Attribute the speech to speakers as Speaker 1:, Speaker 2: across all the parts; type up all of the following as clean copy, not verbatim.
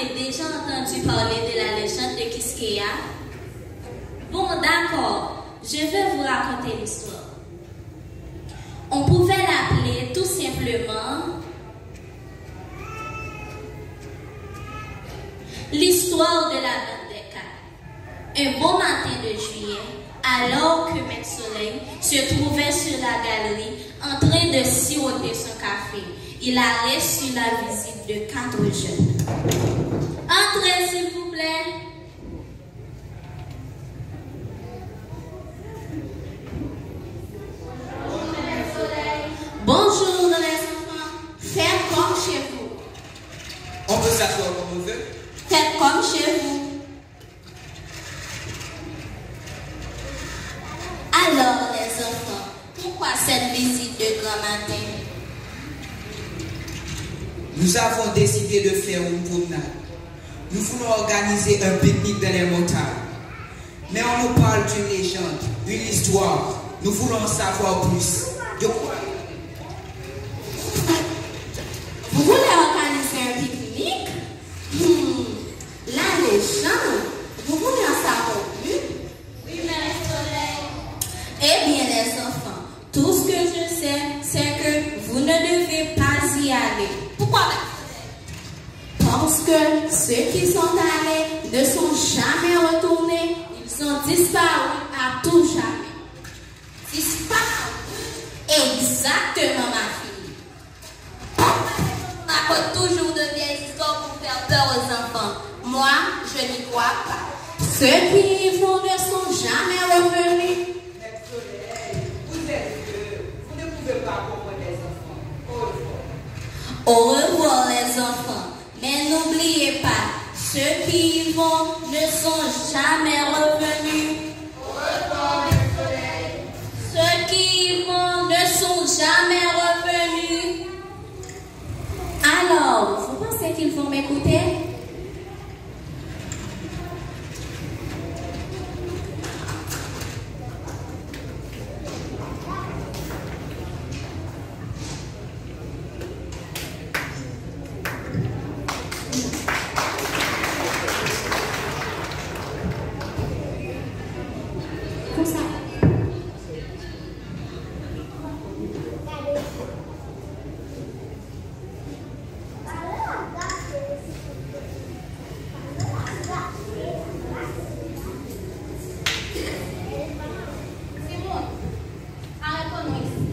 Speaker 1: avez déjà entendu parler de la légende de Quisqueya? Bon, d'accord, je vais vous raconter l'histoire. On pouvait l'appeler tout simplement l'histoire de la Bande des Quatre. Un beau matin de juillet, alors que Maître Soleil se trouvait sur la galerie en train de siroter son café, il a reçu la visite de 4 jeunes. Entrez, s'il vous plaît. Bonjour les enfants, faites comme chez vous.
Speaker 2: On peut s'asseoir comme on veut.
Speaker 1: Faites comme chez vous. Alors les enfants, pourquoi cette visite de grand matin?
Speaker 2: Nous avons décidé de faire une promenade. Nous voulons organiser un pique-nique dans les montagnes. Mais on nous parle d'une légende, une histoire. Nous voulons en savoir plus. De quoi?
Speaker 1: Vous voulez organiser un pique-nique? La légende? Vous voulez en savoir plus? Oui, Maître Soleil. Eh bien, les enfants, tout ce que je sais, c'est que vous ne devez pas y aller. Pourquoi, Maître Soleil? Parce que ceux qui sont allés ne sont jamais retournés. Ils ont disparu à tout jamais. Disparu? Exactement, ma fille. On raconte toujours de vieilles histoires pour faire peur aux enfants. Moi, je n'y crois pas. Ceux qui y vont ne sont jamais revenus.
Speaker 2: Maître Soleil, vous êtes vieux. Vous ne pouvez pas comprendre les enfants.
Speaker 1: Au revoir, les enfants. Mais n'oubliez pas, ceux qui y vont ne sont jamais revenus.
Speaker 2: Au revoir, Maître Soleil.
Speaker 1: Ceux qui y vont ne sont jamais revenus. Alors, vous pensez qu'ils vont m'écouter? Comme ça.
Speaker 3: Simone, arrêtons-nous ici.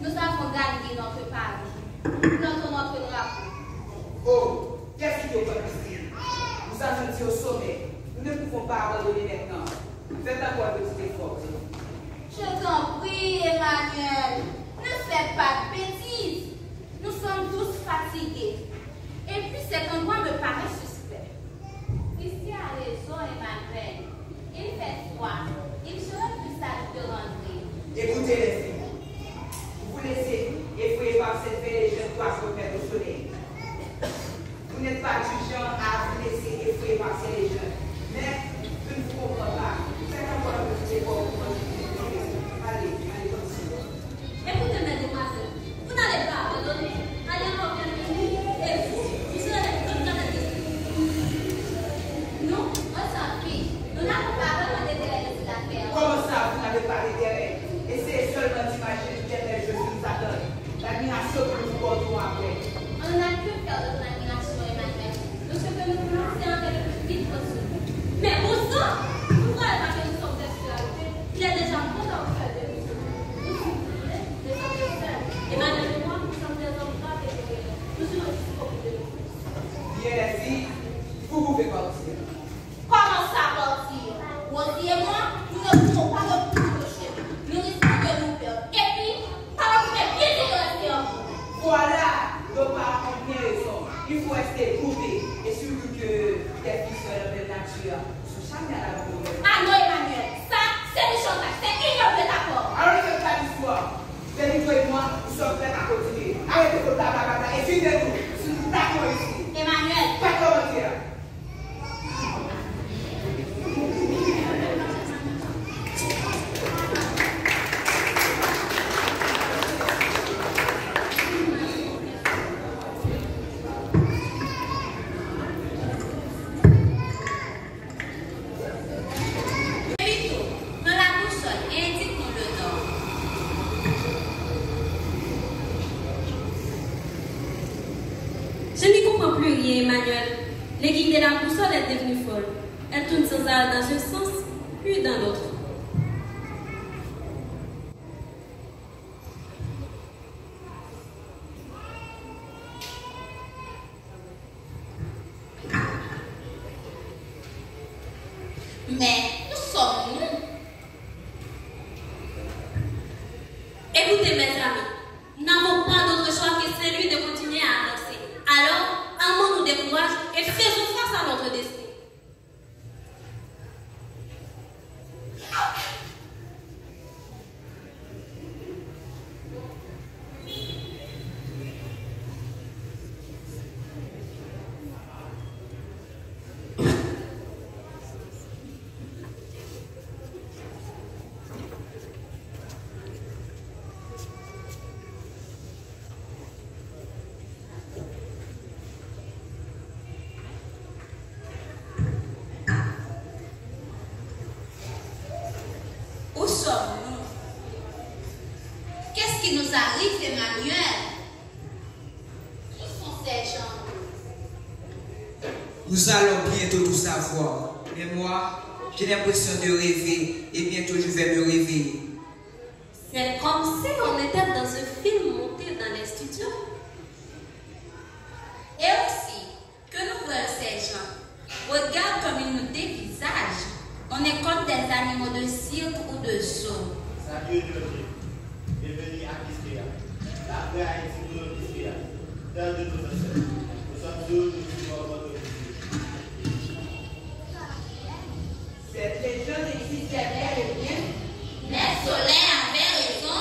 Speaker 3: Nous avons gagné notre pari. Notre drapeau.
Speaker 2: Oh, qu'est-ce qu'il y a comme ici? Nous avons dit au sommet. Nous ne pouvons pas abandonner maintenant. Faites encore un petit effort.
Speaker 3: Je t'en prie, Emmanuel. Ne faites pas de bêtises. Nous sommes tous fatigués. Et puis cet endroit me paraît suspect. Ici a raison, Emmanuel. Il fait froid. Il serait plus sage de rentrer.
Speaker 2: Écoutez les filles. Vous vous laissez effrayer par cette belle légende pour affronter au soleil. Vous n'êtes pas du genre à vous laisser effrayer par ces légendes. Mais je ne vous comprends pas. Faites encore un petit effort pour moi. Allez, continuez.
Speaker 1: Écoutez, mesdemoiselles, vous n'allez pas abandonner. Allez voir bien et vous serez comme dans la
Speaker 3: Nous, on s'en fiche. Nous n'avons pas vraiment d'intérêt sur la terre.
Speaker 2: Comment ça, vous n'avez pas d'intérêt? Essayez seulement d'imaginer quelle belle chose nous attend. L'admiration que nous portons après.
Speaker 3: On n'a que faire de l'admiration, Emmanuel. Tout ce que nous voulons, c'est en faire le plus vite possible.
Speaker 1: Mais pourtant, vous ne croyez pas que nous sommes esclaves? Il est déjà bon dans le cœur de nous. Nous sommes des hommes de sœurs. Emmanuel et moi, nous sommes des hommes braves et guerriers. Nous sommes aussi beaucoup de nous.
Speaker 2: Bien, les filles, vous pouvez partir.
Speaker 3: Comment ça partir? Rosy et moi, nous ne pouvons pas reprendre le chemin. Nous risquons de nous perdre. Et puis, comment vous faites bien de rester en vous?
Speaker 2: Voilà, nos parents ont bien raison. Il faut rester groupé. Et surtout que les filles sont de nature. Sont jamais à la bonne.
Speaker 3: Ah non, Emmanuel, ça, c'est du chantage. C'est ignoble d'accord.
Speaker 2: Alors, ne faites pas l'histoire. Benito et moi, nous sommes prêts à continuer. Arrêtez vos blablabla et suivez-nous. Si nous partons ici.
Speaker 3: Emmanuel,
Speaker 2: Pas de commentaire.
Speaker 4: comprends plus rien, Emmanuel. L'aiguille de la boussole est devenue folle. Elle tourne sans arrêt dans un sens, puis dans l'autre.
Speaker 1: Mais où sommes-nous?
Speaker 4: Écoutez, mes amis, nous n'avons pas d'autre choix que celui de continuer à avancer. Alors, armons-nous de courage et faisons face à notre destin.
Speaker 1: Où sommes-nous? Qu'est-ce qui nous arrive, Emmanuel? Qui sont ces gens?
Speaker 5: Nous allons bientôt tout savoir. Mais moi, j'ai l'impression de rêver et bientôt je vais me réveiller.
Speaker 4: C'est comme si on était dans un film monté dans les studios.
Speaker 1: Et aussi, que nous voyons ces gens. Regarde comme ils nous dévisagent. On est comme des animaux de cirque ou de zoo.
Speaker 6: Salut Dieu, bienvenue à Kiskeya. La paix a été pour nous Kiskeya. Terre de nos ancêtres. Nous sommes tous, nous vivons votre vie.
Speaker 2: Cette légende existait bel et bien.
Speaker 1: Mais Soleil avait raison.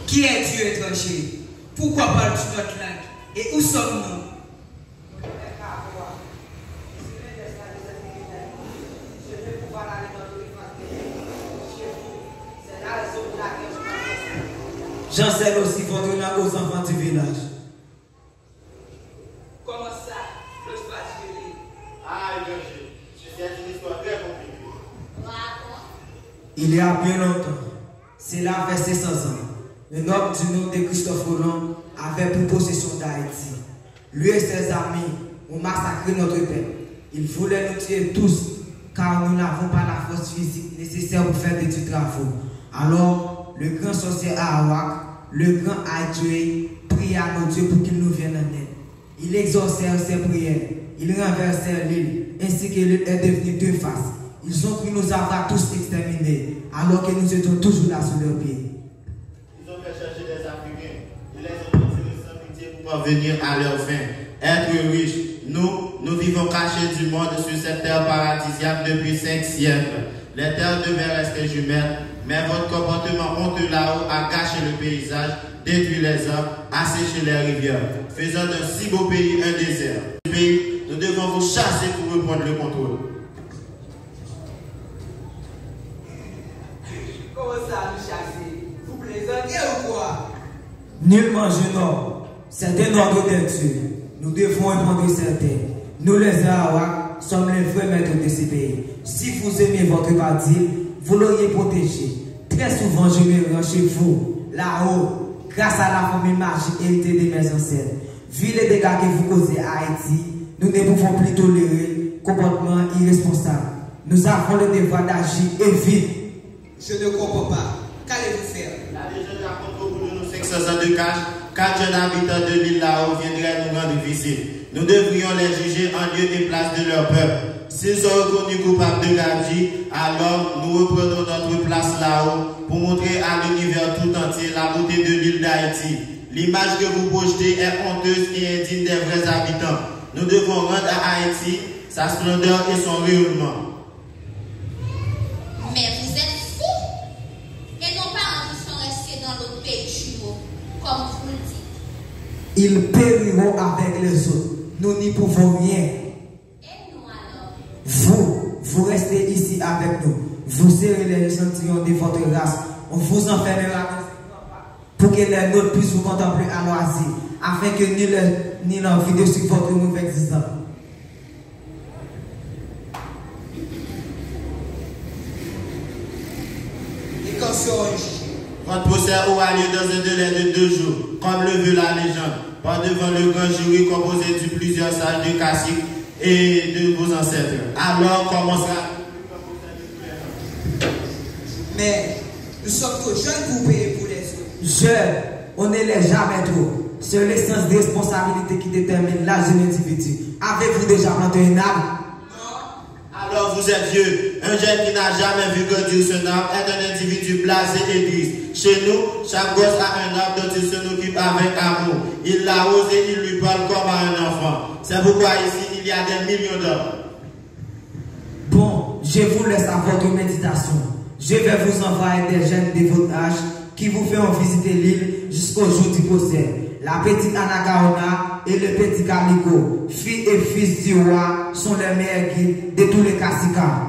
Speaker 5: Qui es Dieu étranger? Pourquoi parles-tu notre langue? Et où sommes-nous?
Speaker 7: J'enseigne aussi votre langue aux enfants du village.
Speaker 2: Comment ça? Je ne pas tuer.
Speaker 6: Ah, Dieu, c'est une histoire très compliquée.
Speaker 7: Il y a bien longtemps, cela fait 600 ans, un homme du nom de Christophe Colomb avait pris possession d'Haïti. Lui et ses amis ont massacré notre peuple. Ils voulaient nous tuer tous, car nous n'avons pas la force physique nécessaire pour faire des petits travaux. Alors, le grand sorcier Arawak, le grand Aïtoué, pria à nos dieux pour qu'ils nous viennent en aide. Ils exaucèrent ses prières, ils renversèrent l'île, ainsi que l'île est devenue deux faces. Ils ont cru nous avoir tous exterminés, alors que nous étions toujours là sous leurs pieds.
Speaker 6: Ils ont fait chercher des Africains. Ils les ont tirés sans pitié pour parvenir à leur fin. Être riches. Nous vivons cachés du monde sur cette terre paradisiaque depuis 5 siècles. Les terres devaient rester jumelles, mais votre comportement honteux là-haut a gâché le paysage, détruit les arbres, asséché les rivières, faisant d'un si beau pays un désert. Ce pays, nous devons vous chasser pour reprendre le contrôle.
Speaker 2: Comment ça nous chasser? Vous plaisantez ou quoi?
Speaker 7: Nullement, jeune homme, c'est un ordre de Dieu. Nous devons répondre certains. Nous les Arawaks sommes les vrais maîtres de ce pays. Si vous aimez votre parti, vous l'auriez protégé. Très souvent, je me rends chez vous, là-haut, grâce à la famille magique héritée de mes ancêtres. Vu les dégâts que vous causez à Haïti, nous ne pouvons plus tolérer comportement irresponsable. Nous avons le devoir d'agir et vite.
Speaker 5: Je ne comprends pas. Qu'allez-vous faire?
Speaker 6: La légende raconte qu'au bout de nos 500 ans de cache, 4 jeunes habitants de l'île là-haut viendraient nous rendre visite. Nous devrions les juger en lieu et place de leur peuple. S'ils sont reconnus coupables de gabegie, alors nous reprenons notre place là-haut pour montrer à l'univers tout entier la beauté de l'île d'Haïti. L'image que vous projetez est honteuse et indigne des vrais habitants. Nous devons rendre à Haïti sa splendeur et son rayonnement.
Speaker 1: Mais vous êtes fous. Et nos parents qui sont restés dans l'autre pays jumeaux, comme vous le dites.
Speaker 7: Ils périront avec les autres. Nous n'y pouvons rien.
Speaker 1: Et nous alors?
Speaker 7: Vous restez ici avec nous. Vous serez les échantillons de votre race. On vous enfermera pour que les nôtres puissent vous contempler à loisir, afin que ni l'envie de suivre votre mauvais exemple.
Speaker 5: Et quand seront jugés?
Speaker 6: Votre procès aura lieu dans un délai de 2 jours, comme le veut la légende, par devant le grand jury composé de plusieurs sages de classiques et de vos ancêtres. Alors commencera.
Speaker 5: Mais nous sommes trop jeunes pour payer pour les autres.
Speaker 7: Jeunes, on ne l'est jamais trop. C'est le sens de responsabilité qui détermine l'âge de l'individu. Avez-vous déjà planté un arbre?
Speaker 6: Alors vous êtes vieux. Un jeune qui n'a jamais vu grandir son arbre est un individu blasé et triste. Chez nous, chaque gosse a un arbre dont il se occupe avec amour. Il l'arrose et il lui parle comme à un enfant. C'est pourquoi ici, il y a des millions d'arbres.
Speaker 7: Bon, je vous laisse à votre méditation. Je vais vous envoyer des jeunes de votre âge qui vous feront visiter l'île jusqu'au jour du procès. La petite Anacaona et le petit Calico, fille et fils du roi, sont les meilleurs guides de tous les Cassicas.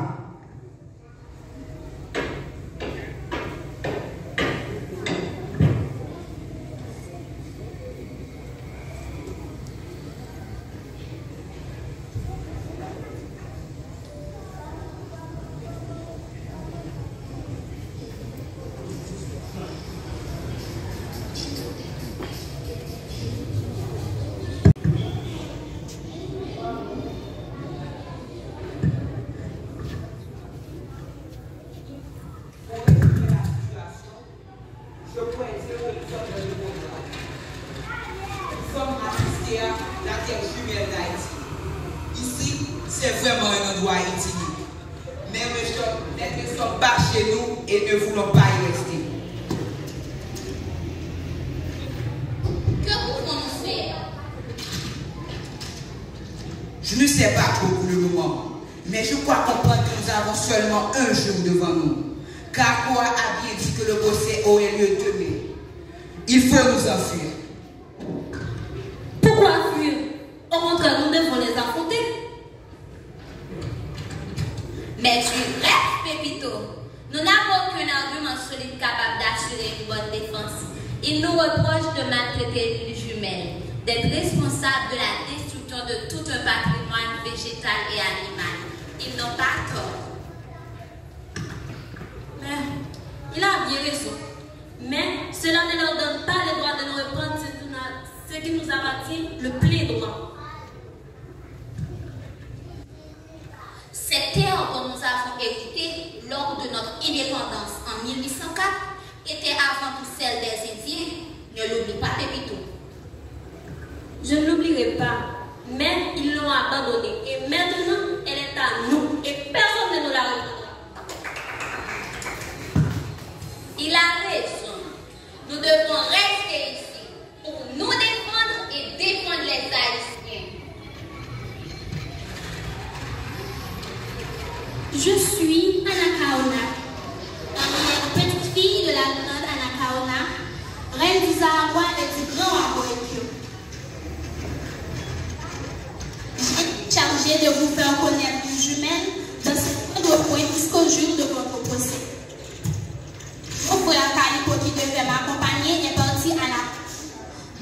Speaker 5: C'est vraiment un endroit idyllique. Mais nous ne sommes pas chez nous et ne voulons pas y rester.
Speaker 3: Que pouvons-nous faire?
Speaker 5: Je ne sais pas trop pour le moment, mais je crois comprendre que nous avons seulement un jour devant nous. Car Koa a bien dit que le procès aurait lieu demain. Il faut nous enfuir.
Speaker 4: Pourquoi fuir? Au contraire, nous devons les affronter.
Speaker 3: Mais tu rêves, Pépito. Nous n'avons aucun argument solide capable d'assurer une bonne défense. Ils nous reprochent de maltraiter une jumelle, d'être responsables de la destruction de tout un patrimoine végétal et animal. Ils n'ont pas tort.
Speaker 4: Mais il a bien raison. Mais cela ne leur donne pas le droit de nous reprendre ce qui nous appartient, le plein droit.
Speaker 3: Cette terre dont nous avons hérité lors de notre indépendance en 1804 était avant tout celle des Indiens. Ne l'oublie pas, Pépito.
Speaker 4: Je ne l'oublierai pas. Mais ils l'ont abandonnée. Et maintenant, elle est à nous. Et personne ne nous la reprendra.
Speaker 3: Il a raison. Nous devons rester ici pour nous défendre et défendre les Haïtiens.
Speaker 1: Je suis Anacaona, la petite fille de la grande Anacaona, reine du Zahara et du grand Aboekio. J'ai chargé de vous faire connaître une jumelle dans ce recoin jusqu'au jour de votre procès. Mon frère Calico qui devait m'accompagner est parti à la...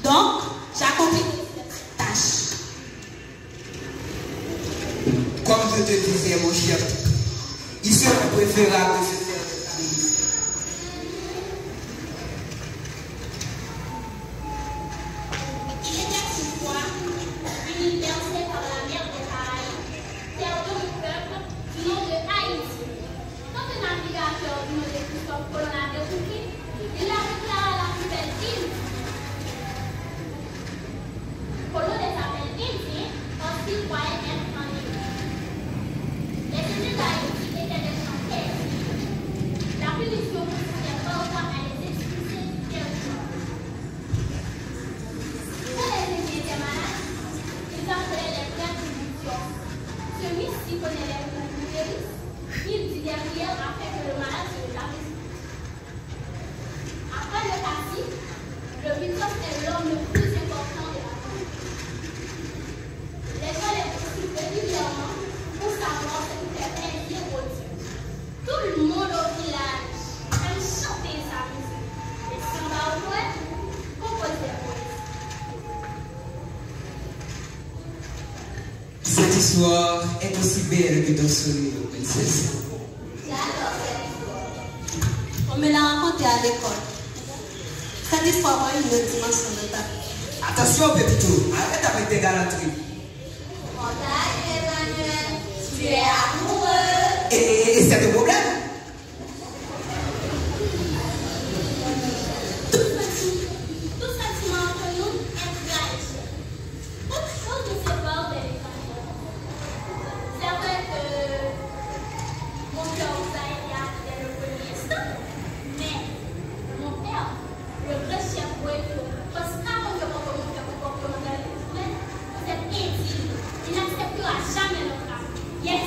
Speaker 1: Donc, j'accomplis cette tâche.
Speaker 5: Comme je te disais, mon cher, il serait préférable de se faire
Speaker 1: Il était une fois une île bercée par la mer des Caraïbes, terre de mon peuple, du nom de Haïti. Quand un navigateur du nom de Christophe Colomb l'a découvert, il l'a déclaré la plus belle île. Colomb les appelle Indiens parce qu'il croyait être en île. Les Indiens d'Haïti étaient des gens fertiles. La punition consistait parfois à les expulser du territoire. Quand les Indiens étaient malades, ils appelaient les prêtres du Dieu. Celui-ci connaît les prêtres du Dieu. Il dit des prières afin que le malade se rétablisse. Après le passif, le Bitos est l'homme le plus important de la famille. L'école est poursuivie régulièrement pour savoir ce qui fait plaisir aux dieux. Tout le monde au village aime chanter sa musique. Les samba au poète composent des poètes.
Speaker 5: Cette histoire est aussi belle que ton sourire, princesse.
Speaker 1: On me l'a raconté à l'école.
Speaker 8: il faut avoir une autre dimension de ta.
Speaker 7: Attention, Pépito, arrête avec tes galanteries.
Speaker 3: Emmanuel, tu es amoureux.
Speaker 7: Et c'est un problème?
Speaker 3: Tout sentiment entre nous est fragile. Autre chose nous sépare de l'étranger. C'est vrai que mon cœur vous a aidé à faire le premier instant, mais mon père, le vrai chef parce qu'avant que mon cœur comportement dans les problèmes, vous êtes intime. Il n'acceptera jamais notre âme. Yes!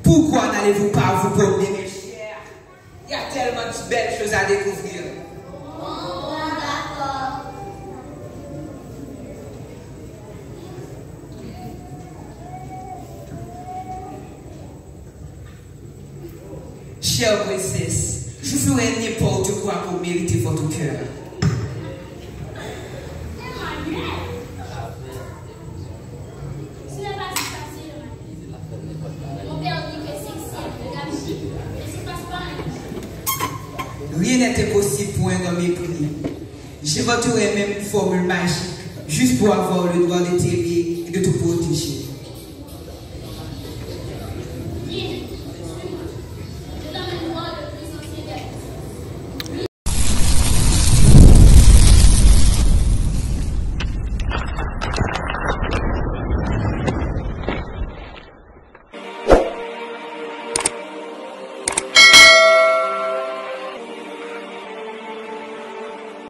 Speaker 7: Pourquoi n'allez-vous pas vous promener, mes chers? Il y a tellement de belles choses à découvrir.
Speaker 3: Bon, d'accord.
Speaker 7: Chère princesse, je ferai n'importe quoi pour mériter votre cœur.
Speaker 3: Emmanuel, ce n'est pas si facile. Mon père dit que c'est simple, Gabi, mais c'est pas pareil.
Speaker 7: Rien n'est impossible pour un homme épris. J'inventerai même une formule magique, juste pour avoir le droit de t'aimer et de te protéger.